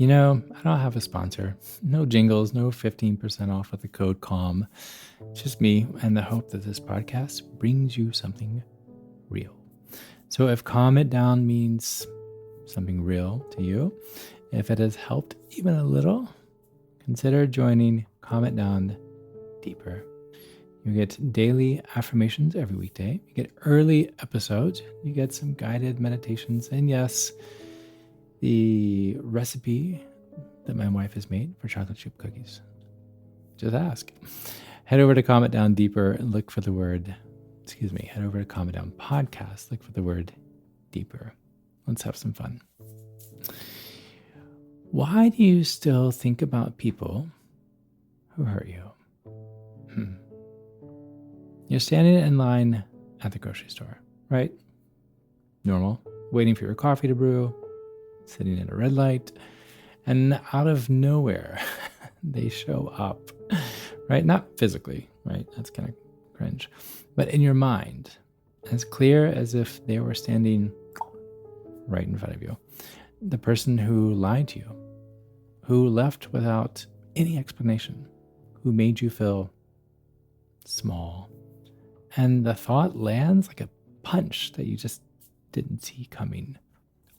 I don't have a sponsor. No jingles, no 15% off with the code CALM. Just me and the hope that this podcast brings you something real. So if calm it down means something real to you, if it has helped even a little, consider joining Calm It Down Deeper. You get daily affirmations every weekday. You get early episodes. You get some guided meditations. And yes, the recipe that my wife has made for chocolate chip cookies. Just ask. Head over to Calm It Down Deeper and look for the word, head over to Calm It Down Podcast, look for the word deeper. Let's have some fun. Why do you still think about people who hurt you? You're standing in line at the grocery store, right? Normal, waiting for your coffee to brew, sitting at a red light, and out of nowhere, they show up, right? Not physically, right? That's kind of cringe. But in your mind, as clear as if they were standing right in front of you. The person who lied to you, who left without any explanation, who made you feel small. And the thought lands like a punch that you just didn't see coming.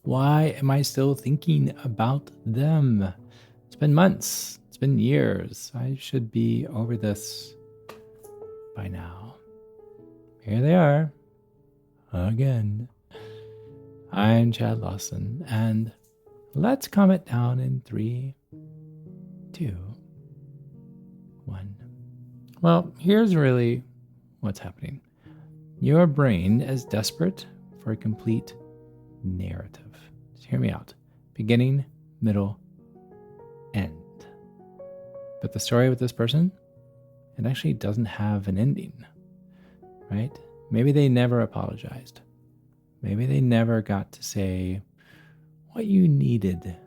Why am I still thinking about them? It's been months. It's been years. I should be over this by now. Here they are. Again. I'm Chad Lawson, and let's calm it down in 3, 2, 1. Well, here's really what's happening. Your brain is desperate for a complete narrative. Just hear me out. Beginning, middle, end. But the story with this person, it actually doesn't have an ending, right? Maybe they never apologized. Maybe they never got to say what you needed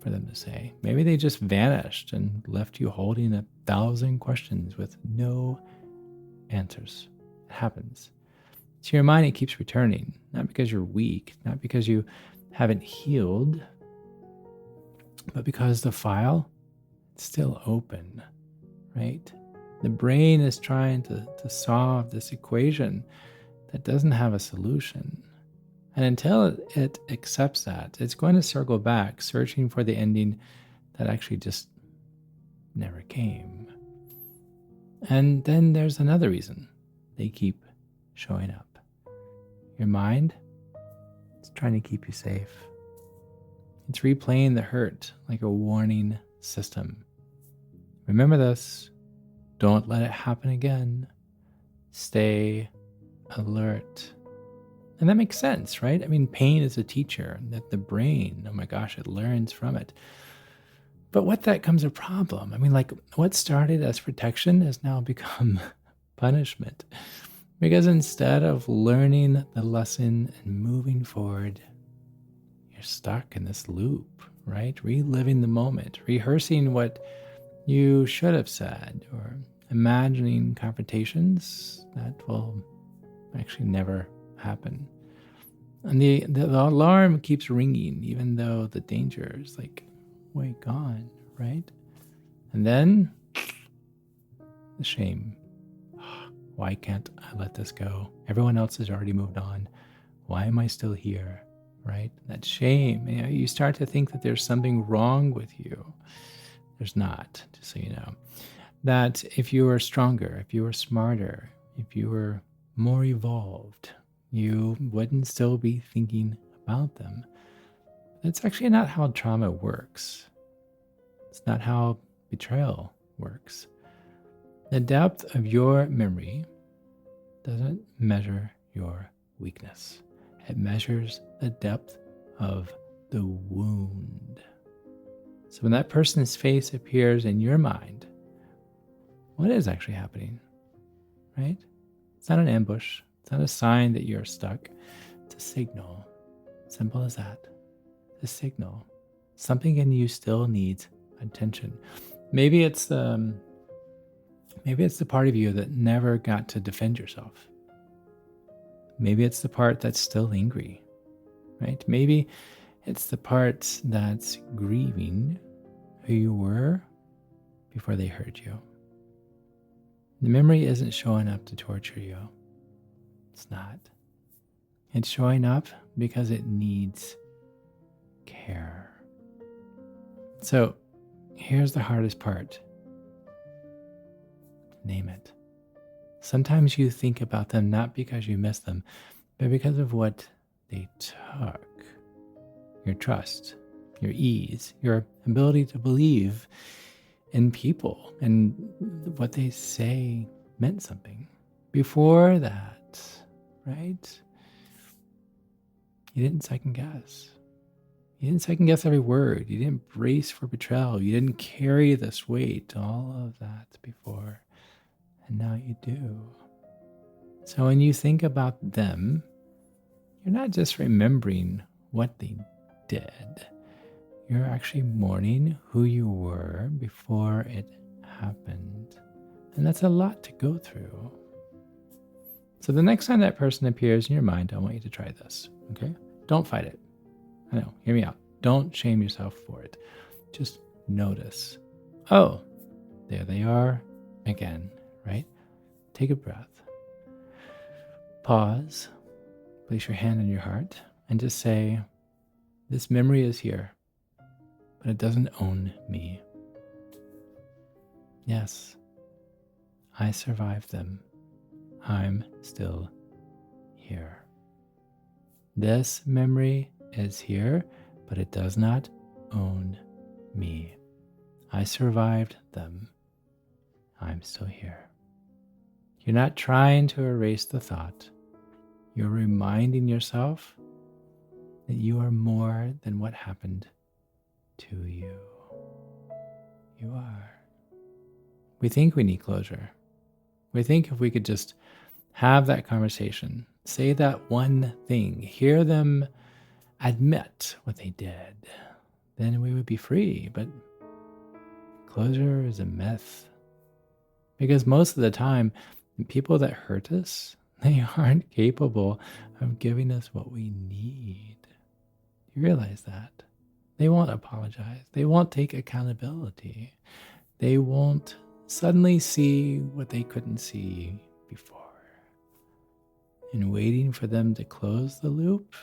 for them to say. Maybe they just vanished and left you holding 1,000 questions with no answers. It happens. To your mind, it keeps returning, not because you're weak, not because you haven't healed, but because the file is still open, right? The brain is trying to solve this equation that doesn't have a solution. And until it accepts that, it's going to circle back, searching for the ending that actually just never came. And then there's another reason they keep showing up. Your mind is trying to keep you safe. It's replaying the hurt like a warning system. Remember this. Don't let it happen again. Stay alert. And that makes sense, right? I mean, pain is a teacher, that the brain, oh my gosh, it learns from it. But with that comes a problem. I mean, like what started as protection has now become punishment. Because instead of learning the lesson and moving forward, you're stuck in this loop, right? Reliving the moment, rehearsing what you should have said, or imagining confrontations that will actually never happen. And the alarm keeps ringing, even though the danger is like way gone, right? And then the shame. Why can't I let this go? Everyone else has already moved on. Why am I still here, right? That shame, you start to think that there's something wrong with you. There's not, just so you know. That if you were stronger, if you were smarter, if you were more evolved, you wouldn't still be thinking about them. That's actually not how trauma works. It's not how betrayal works. The depth of your memory doesn't measure your weakness. It measures the depth of the wound. So when that person's face appears in your mind, what is actually happening, right? It's not an ambush. It's not a sign that you're stuck. It's a signal. Simple as that. It's a signal. Something in you still needs attention. Maybe it's the part of you that never got to defend yourself. Maybe it's the part that's still angry, right? Maybe It's the part that's grieving who you were before they hurt you. The memory isn't showing up to torture you. It's not. It's showing up because it needs care. So here's the hardest part. Name it. Sometimes you think about them not because you miss them, but because of what they took. Your trust, your ease, your ability to believe in people and what they say meant something. Before that, right? You didn't second guess. You didn't second guess every word. You didn't brace for betrayal. You didn't carry this weight, all of that before. And now you do. So when you think about them, you're not just remembering what they did. You're actually mourning who you were before it happened. And that's a lot to go through. So the next time that person appears in your mind, I want you to try this, okay? Don't fight it. I know, hear me out. Don't shame yourself for it. Just notice. Oh, there they are again, right? Take a breath. Pause. Place your hand on your heart and just say, this memory is here, but it doesn't own me. Yes, I survived them. I'm still here. This memory is here, but it does not own me. I survived them. I'm still here. You're not trying to erase the thought. You're reminding yourself that you are more than what happened to you. You are. We think we need closure. We think if we could just have that conversation, say that one thing, hear them admit what they did, then we would be free. But closure is a myth. Because most of the time, the people that hurt us, they aren't capable of giving us what we need. You realize that? They won't apologize. They won't take accountability. They won't suddenly see what they couldn't see before. And waiting for them to close the loop,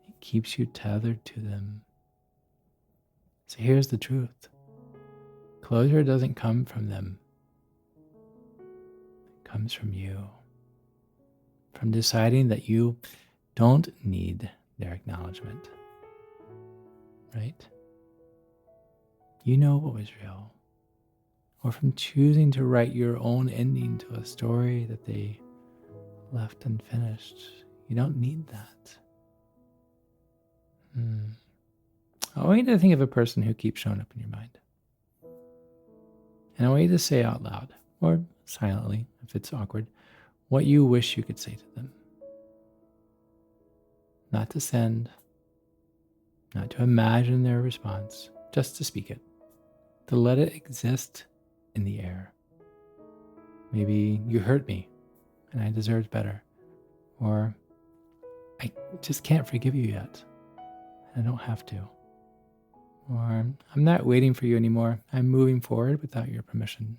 it keeps you tethered to them. So here's the truth. Closure doesn't come from them. It comes from you. From deciding that you don't need their acknowledgement. Right? You know what was real. Or from choosing to write your own ending to a story that they left unfinished. You don't need that. I want you to think of a person who keeps showing up in your mind. And I want you to say out loud, or silently, if it's awkward, what you wish you could say to them. Not to send, not to imagine their response, just to speak it. To let it exist in the air. Maybe you hurt me and I deserved better. Or I just can't forgive you yet. I don't have to. Or I'm not waiting for you anymore. I'm moving forward without your permission.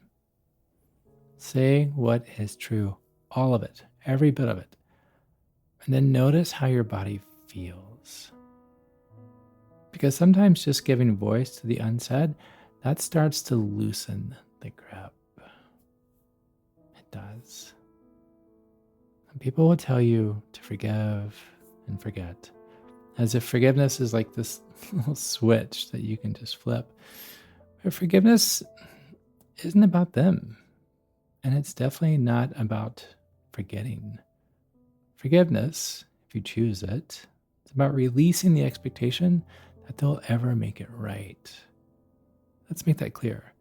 Say what is true. All of it. Every bit of it. And then notice how your body feels. Because sometimes just giving voice to the unsaid, that starts to loosen the grip. It does. And people will tell you to forgive and forget, as if forgiveness is like this little switch that you can just flip. But forgiveness isn't about them. And it's definitely not about forgetting. Forgiveness, if you choose it, it's about releasing the expectation that they'll ever make it right. Let's make that clear.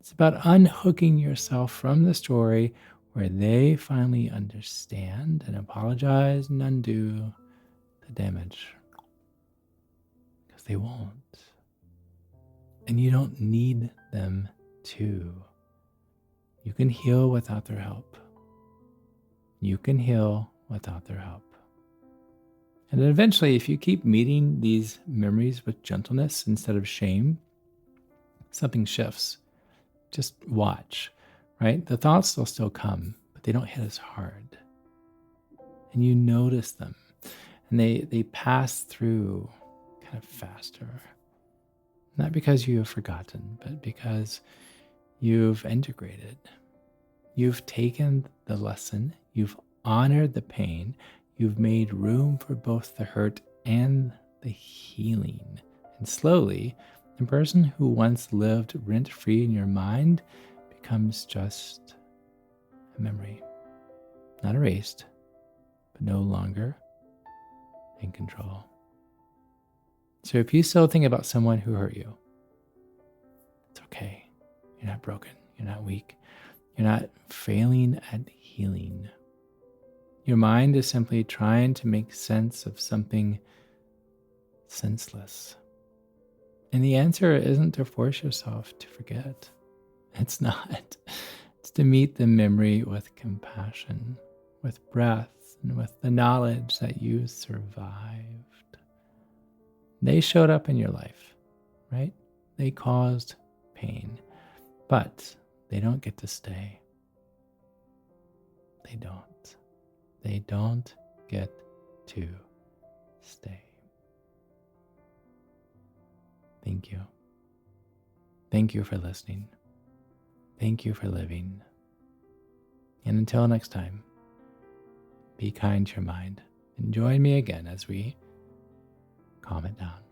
It's about unhooking yourself from the story where they finally understand and apologize and undo the damage. Because they won't. And you don't need them to. You can heal without their help. You can heal without their help. And then eventually, if you keep meeting these memories with gentleness instead of shame, something shifts. Just watch, right? The thoughts will still come, but they don't hit as hard. And you notice them, and they pass through kind of faster. Not because you have forgotten, but because you've integrated. You've taken the lesson, you've honored the pain, you've made room for both the hurt and the healing. And slowly, the person who once lived rent-free in your mind becomes just a memory. Not erased, but no longer in control. So if you still think about someone who hurt you, it's okay. You're not broken. You're not weak. You're not failing at healing. Your mind is simply trying to make sense of something senseless. And the answer isn't to force yourself to forget. It's not. It's to meet the memory with compassion, with breath, and with the knowledge that you survived. They showed up in your life, right? They caused pain, but they don't get to stay. They don't. They don't get to stay. Thank you. Thank you for listening. Thank you for living. And until next time, be kind to your mind and join me again as we calm it down.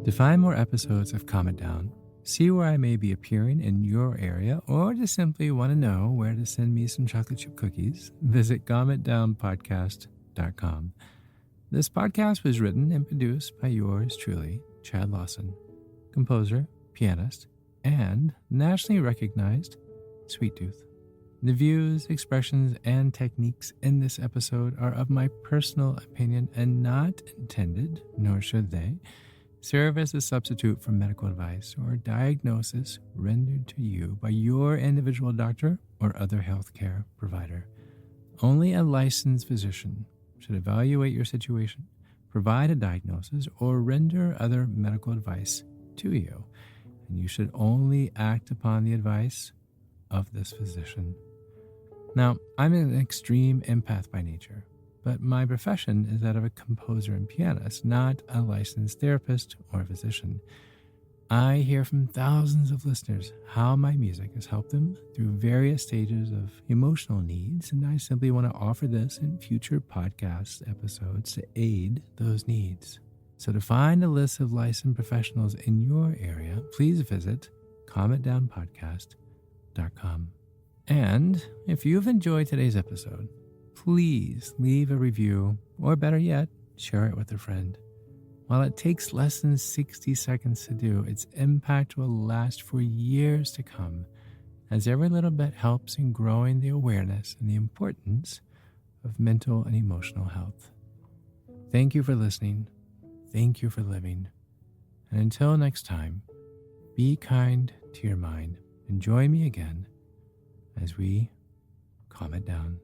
To find more episodes of Calm It Down, see where I may be appearing in your area, or just simply want to know where to send me some chocolate chip cookies, visit gentleness.com. This podcast was written and produced by yours truly, Chad Lawson, composer, pianist, and nationally recognized sweet tooth. The views, expressions, and techniques in this episode are of my personal opinion and not intended, nor should they, serve as a substitute for medical advice or diagnosis rendered to you by your individual doctor or other healthcare provider. Only a licensed physician should evaluate your situation, provide a diagnosis, or render other medical advice to you, and you should only act upon the advice of this physician. Now, I'm an extreme empath by nature, but my profession is that of a composer and pianist, not a licensed therapist or physician. I hear from thousands of listeners how my music has helped them through various stages of emotional needs, and I simply want to offer this in future podcast episodes to aid those needs. So to find a list of licensed professionals in your area, please visit calmitdownpodcast.com. And if you've enjoyed today's episode, please leave a review, or better yet, share it with a friend. While it takes less than 60 seconds to do, its impact will last for years to come, as every little bit helps in growing the awareness and the importance of mental and emotional health. Thank you for listening. Thank you for living. And until next time, be kind to your mind and join me again as we calm it down.